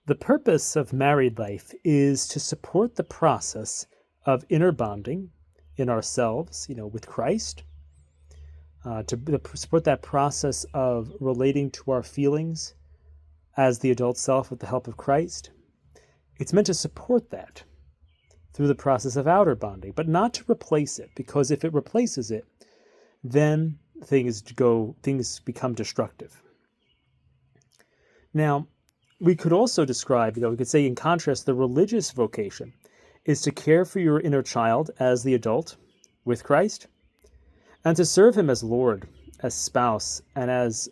The purpose of married life is to support the process of inner bonding in ourselves, with Christ, to support that process of relating to our feelings as the adult self with the help of Christ. It's meant to support that through the process of outer bonding, but not to replace it, because if it replaces it, then things become destructive. Now, we could also describe, we could say in contrast, the religious vocation is to care for your inner child as the adult with Christ, and to serve him as Lord, as spouse, and as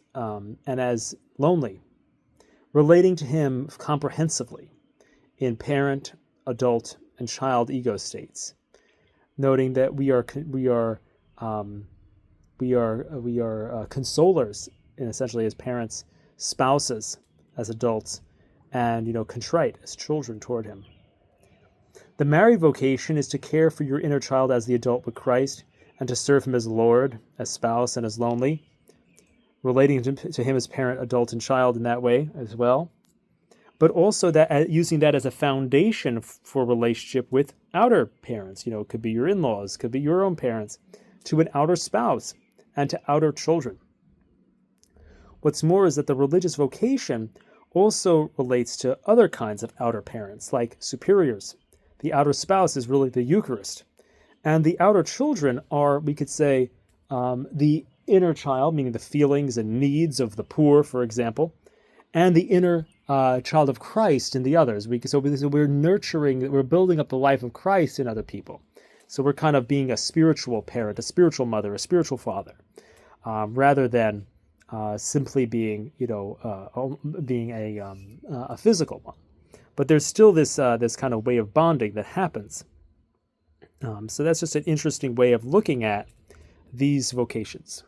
lonely, relating to him comprehensively in parent, adult, and child ego states, noting that we are consolers, and essentially as parents, spouses as adults, and contrite as children toward him. The married vocation is to care for your inner child as the adult with Christ, and to serve him as Lord, as spouse, and as lonely, relating to him as parent, adult, and child in that way as well. But also that using that as a foundation for relationship with outer parents. It could be your in-laws, could be your own parents, to an outer spouse, and to outer children. What's more is that the religious vocation also relates to other kinds of outer parents, like superiors. The outer spouse is really the Eucharist. And the outer children are, we could say, the inner child, meaning the feelings and needs of the poor, for example, and the inner child of Christ in the others. So we're nurturing, we're building up the life of Christ in other people. So we're kind of being a spiritual parent, a spiritual mother, a spiritual father, rather than simply being, being a physical one. But there's still this kind of way of bonding that happens. So that's just an interesting way of looking at these vocations.